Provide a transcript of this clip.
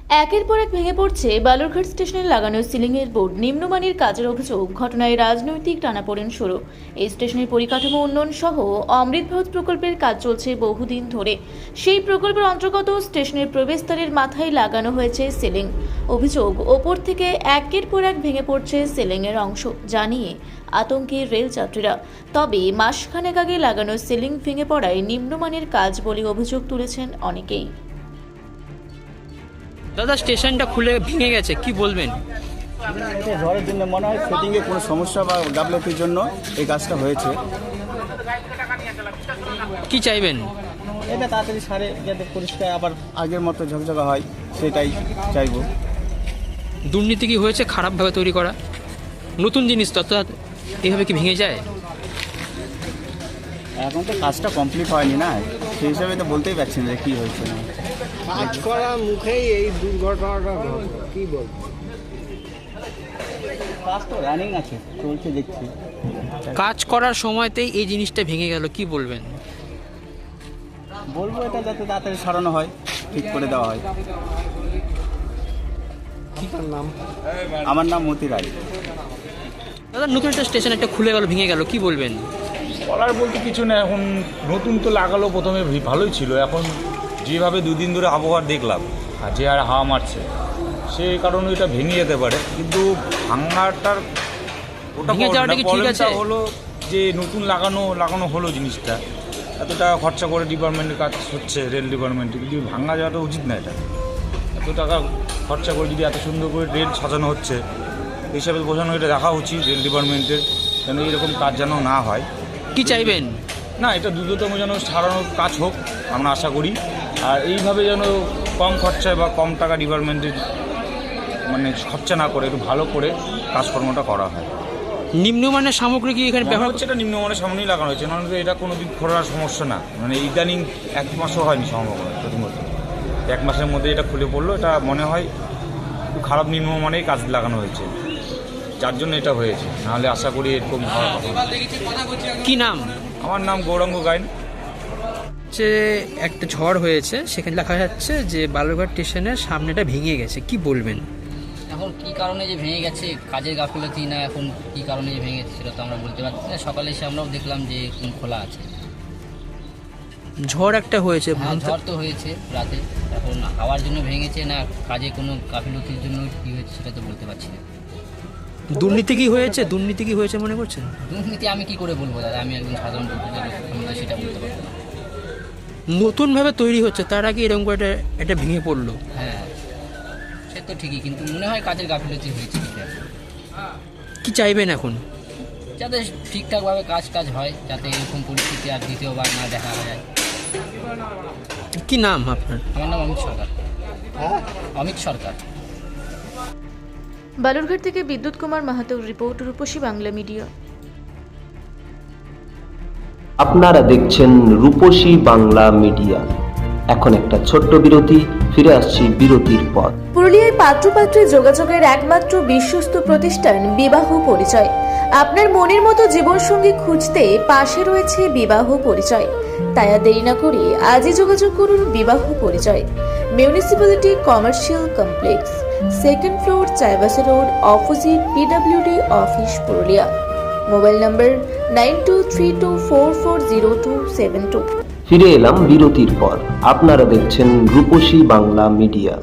একের পর এক ভেঙে পড়ছে বালুরঘাট স্টেশনে লাগানো সিলিংয়ের বোর্ড। নিম্নমানের কাজের অভিযোগ, ঘটনায় রাজনৈতিক টানাপোড়েন শুরু। এই স্টেশনের পরিকাঠামো উন্নয়ন সহ অমৃত ভারত প্রকল্পের কাজ চলছে বহুদিন ধরে। সেই প্রকল্পের অন্তর্গত স্টেশনের প্রবেশদ্বারের মাথায় লাগানো হয়েছে সিলিং। অভিযোগ, ওপর থেকে একের পর এক ভেঙে পড়ছে সিলিংয়ের অংশ, জানিয়ে আতঙ্কে রেল যাত্রীরা। তবে মাসখানেক আগে লাগানো সিলিং ভেঙে পড়ায় নিম্নমানের কাজ বলে অভিযোগ তুলেছেন অনেকেই। দাদা, স্টেশনটা খুলে ভেঙে গেছে, কি বলবেন? এটা ঝড়ের জন্য মনে হয় সেটিংয়ে কোনো সমস্যা বা গাফলতির জন্য এই কাজটা হয়েছে। কি চাইবেন? এটা তাড়াতাড়ি সারে যাতে পরিষ্কার আবার আগের মতো ঝকঝকা হয়, সেটাই চাইবো। দুর্নীতি কি হয়েছে খারাপভাবে তৈরি করা? নতুন জিনিস তো, অর্থাৎ এইভাবে কি ভেঙে যায়? এখন তো কাজটা কমপ্লিট হয়নি না, সেই হিসাবে তো বলতেই পারছি না যে কী হয়েছে না। কাজ করার মুখেই এই দুর্ঘটনাটা ঘটে, কি বলবো? কাজ তো রানিং আছে, চলছে দেখছি। কাজ করার সময়তেই এই জিনিসটা ভেঙে গেল, কি বলবেন? বলবো এটা যাতে তাড়াতাড়ি সারানো হয়, ঠিক করে দেওয়া হয়। তার নাম? আমার নাম মতি রায়। দাদা, নতুন একটা স্টেশন একটা খুলে গেল, ভেঙে গেল, কি বলবেন? বলার বলতে কিছু না, এখন নতুন তো লাগালো, প্রথমে ভালোই ছিল। এখন যেভাবে দুদিন ধরে আবহাওয়া দেখলাম আর যে আর হাওয়া মারছে, সেই কারণে এটা ভেঙে যেতে পারে। কিন্তু ভাঙাটার ওটা ভেঙে যাওয়াটা কি ঠিক আছে? হলো যে নতুন লাগানো হলো জিনিসটা, এত টাকা খরচা করে ডিপার্টমেন্টের কাজ হচ্ছে, রেল ডিপার্টমেন্টে, কিন্তু ভাঙা যাওয়াটা উচিত না। এটা এত টাকা খরচা করে যদি এত সুন্দর করে রেল সাজানো হচ্ছে, এই হিসাবে বোঝানো এটা দেখা উচিত রেল ডিপার্টমেন্টের, যেন এরকম কাজ যেন না হয়। কি চাইবেন? না, এটা দ্রুততম যেন সারানোর কাজ হোক আমরা আশা করি। আর এইভাবে যেন কম খরচায় বা কম টাকা ডিপার্টমেন্টের মানে খরচা না করে একটু ভালো করে কাজকর্মটা করা হয়। নিম্নমানের সামগ্রী কি এখানে ব্যবহার হচ্ছে? এটা নিম্নমানের সামনেই লাগানো হয়েছে, নাহলে এটা কোনো দিন খোলার সমস্যা না। মানে ইদানিং 1 মাসও হয়নি সম্ভবত, প্রথমত 1 মাসের মধ্যে এটা খুলে পড়লো। এটা মনে হয় একটু খারাপ নিম্নমানেই কাজ লাগানো হয়েছে, যার জন্য এটা হয়েছে। নাহলে আশা করি এরকম হওয়ার কথা না। কি নাম? আমার নাম গৌরাঙ্গ গাইন। যে একটা ঝড় হয়েছে, সেখানে দেখা যাচ্ছে যে বালুরঘাট স্টেশনের সামনেটা ভেঙে গেছে, কি বলবেন? এখন কি কারণে যে ভেঙে গেছে, কাজের গাফিলতি না এখন কি কারণে যে ভেঙে গেছে সেটা তো আমরা বলতে পারছি না। সকালে এসে আমরাও দেখলাম যে খোলা আছে। ঝড় একটা হয়েছে, হ্যাঁ, ঝড় তো হয়েছে রাতে, এখন হাওয়ার জন্য ভেঙেছে না কাজে কোনো গাফিলতির জন্য কী হয়েছে সেটা তো বলতে পারছি না। দুর্নীতি কি হয়েছে মনে করছেন? দুর্নীতি আমি কি করে বলবো দাদা, আমি একজন সাধারণ আমরা সেটা বলতে পারবো না। নতুনভাবে তৈরি হচ্ছে, তার আগে এরকম করে এটা ভেঙে পড়লো। হ্যাঁ, সে তো ঠিকই, কিন্তু মনে হয় কাজের গাফিলতি হয়েছে। কি চাইবেন এখন? যাতে ঠিকঠাকভাবে কাজ হয়, যাতে এরকম পরিস্থিতি আর দ্বিতীয়বার না দেখা যায়। কি নাম আপনার? আমার নাম অমিত সরকার। অমিত সরকার। বালুরঘাট থেকে বিদ্যুৎ কুমার মাহাতোর রিপোর্ট, রূপসী বাংলা মিডিয়া। আপনারা দেখছেন রূপসী বাংলা মিডিয়া। এখন একটা ছোট্ট বিরতি, ফিরে আসছি বিরতির পর। পুরুলিয়ায় পাত্রপাত্রী যোগাযোগের একমাত্র বিশ্বস্ত প্রতিষ্ঠান বিবাহ পরিচয়। আপনার মনের মতো জীবনসঙ্গী খুঁজতে পাশে রয়েছে বিবাহ পরিচয়। তাই আর দেরি না করে আজই যোগাযোগ করুন বিবাহ পরিচয়। Municipality commercial complex, 2nd floor, Chaibasa road, opposite PWD office, Purulia. Mobile নম্বর 9232440272। ফিরে এলাম বিরতির পর। আপনারা দেখছেন রূপসী বাংলা মিডিয়া।